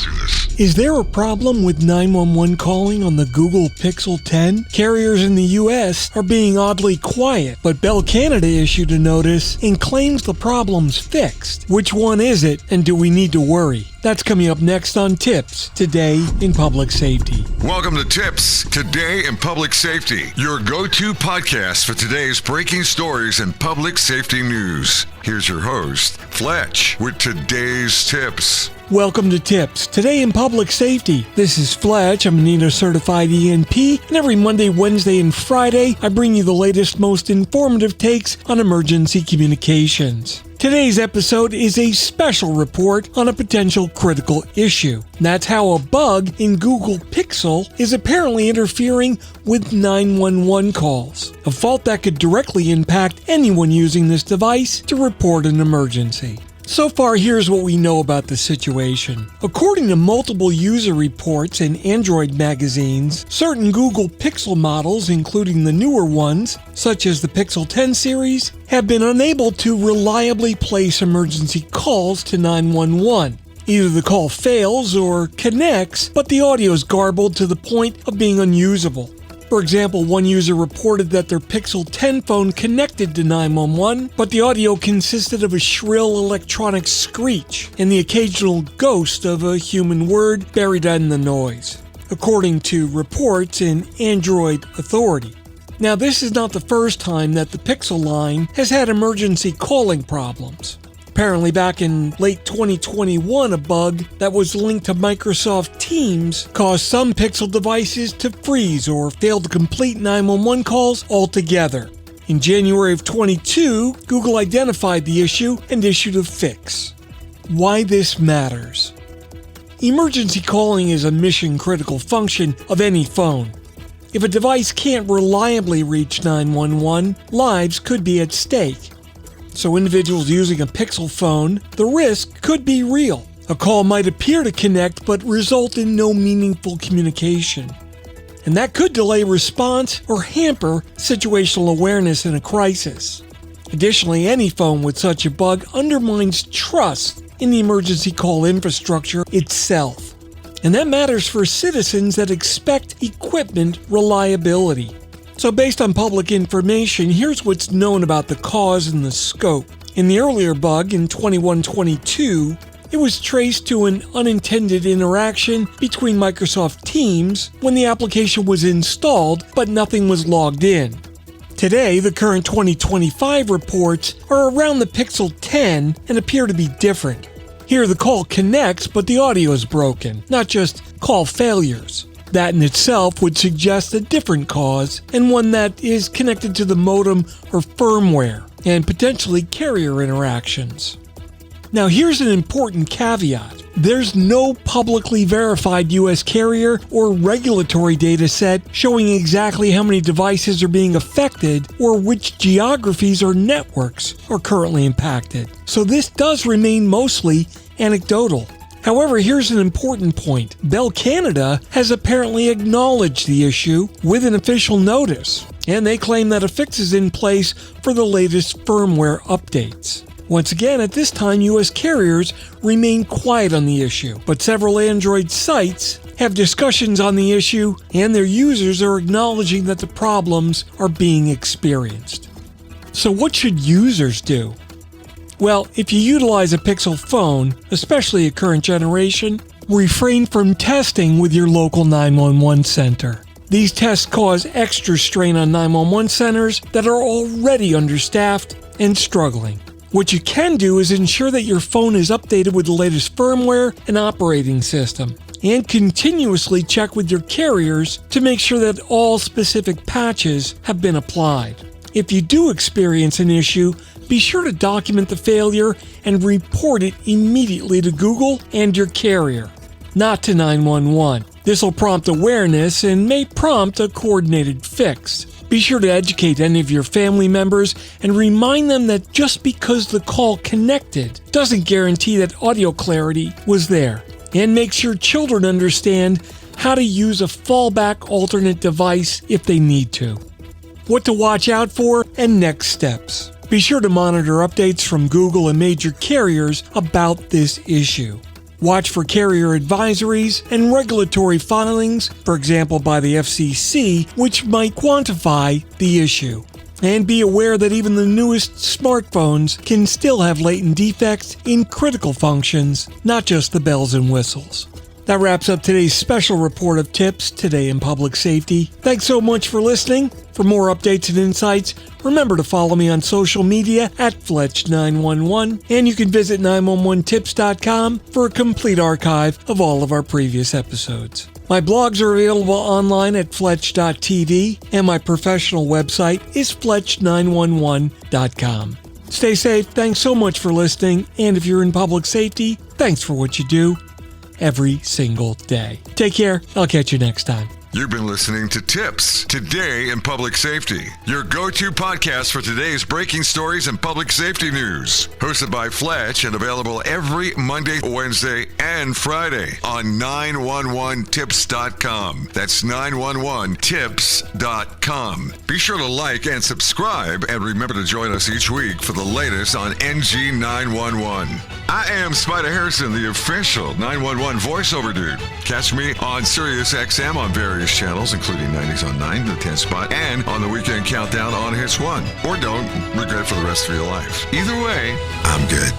do this. Is there a problem with 911 calling on the Google Pixel 10? Carriers in the US are being oddly quiet, but Bell Canada issued a notice and claims the problem's fixed. Which one is it, and do we need to worry? That's coming up next on TiPS, Today in Public Safety. Welcome to TiPS, Today in Public Safety, your go-to podcast for today's breaking stories and public safety news. Here's your host, Fletch, with today's tips. Welcome to TiPS, Today in Public Safety. This is Fletch, I'm an NINA certified ENP, and every Monday, Wednesday, and Friday, I bring you the latest, most informative takes on emergency communications. Today's episode is a special report on a potential critical issue. That's how a bug in Google Pixel is apparently interfering with 911 calls, a fault that could directly impact anyone using this device to report an emergency. So far, here's what we know about the situation. According to multiple user reports in Android magazines, certain Google Pixel models, including the newer ones, such as the Pixel 10 series, have been unable to reliably place emergency calls to 911. Either the call fails or connects, but the audio is garbled to the point of being unusable. For example, one user reported that their Pixel 10 phone connected to 911, but the audio consisted of a shrill electronic screech and the occasional ghost of a human word buried in the noise, according to reports in Android Authority. Now, this is not the first time that the Pixel line has had emergency calling problems. Apparently, back in late 2021, a bug that was linked to Microsoft Teams caused some Pixel devices to freeze or fail to complete 911 calls altogether. In January of 22, Google identified the issue and issued a fix. Why this matters. Emergency calling is a mission-critical function of any phone. If a device can't reliably reach 911, lives could be at stake. So individuals using a Pixel phone, the risk could be real. A call might appear to connect but result in no meaningful communication. And that could delay response or hamper situational awareness in a crisis. Additionally, any phone with such a bug undermines trust in the emergency call infrastructure itself. And that matters for citizens that expect equipment reliability. So based on public information, here's what's known about the cause and the scope. In the earlier bug in 2122, it was traced to an unintended interaction between Microsoft Teams when the application was installed but nothing was logged in. Today, the current 2025 reports are around the Pixel 10 and appear to be different. Here the call connects but the audio is broken, not just call failures. That in itself would suggest a different cause, and one that is connected to the modem or firmware, and potentially carrier interactions. Now here's an important caveat. There's no publicly verified US carrier or regulatory data set showing exactly how many devices are being affected or which geographies or networks are currently impacted. So this does remain mostly anecdotal. However, here's an important point. Bell Canada has apparently acknowledged the issue with an official notice, and they claim that a fix is in place for the latest firmware updates. Once again, at this time, U.S. carriers remain quiet on the issue, but several Android sites have discussions on the issue, and their users are acknowledging that the problems are being experienced. So what should users do? Well, if you utilize a Pixel phone, especially a current generation, refrain from testing with your local 911 center. These tests cause extra strain on 911 centers that are already understaffed and struggling. What you can do is ensure that your phone is updated with the latest firmware and operating system, and continuously check with your carriers to make sure that all specific patches have been applied. If you do experience an issue, be sure to document the failure and report it immediately to Google and your carrier, not to 911. This will prompt awareness and may prompt a coordinated fix. Be sure to educate any of your family members and remind them that just because the call connected doesn't guarantee that audio clarity was there. And make sure children understand how to use a fallback alternate device if they need to. What to watch out for and next steps. Be sure to monitor updates from Google and major carriers about this issue. Watch for carrier advisories and regulatory filings, for example by the FCC, which might quantify the issue. And be aware that even the newest smartphones can still have latent defects in critical functions, not just the bells and whistles. That wraps up today's special report of TiPS Today in Public Safety. Thanks so much for listening. For more updates and insights, remember to follow me on social media at Fletch911, and you can visit 911tips.com for a complete archive of all of our previous episodes. My blogs are available online at Fletch.tv, and my professional website is Fletch911.com. Stay safe, thanks so much for listening, and if you're in public safety, thanks for what you do every single day. Take care. I'll catch you next time. You've been listening to TiPS Today in Public Safety, your go-to podcast for today's breaking stories and public safety news. Hosted by Fletch and available every Monday, Wednesday, and Friday on 911tips.com. That's 911tips.com. Be sure to like and subscribe, and remember to join us each week for the latest on NG 911. I am Spider Harrison, the official 911 voiceover dude. Catch me on Sirius XM on various channels, including 90s on 9, the 10 spot, and on the Weekend Countdown on Hits 1. Or don't regret it for the rest of your life. Either way, I'm good.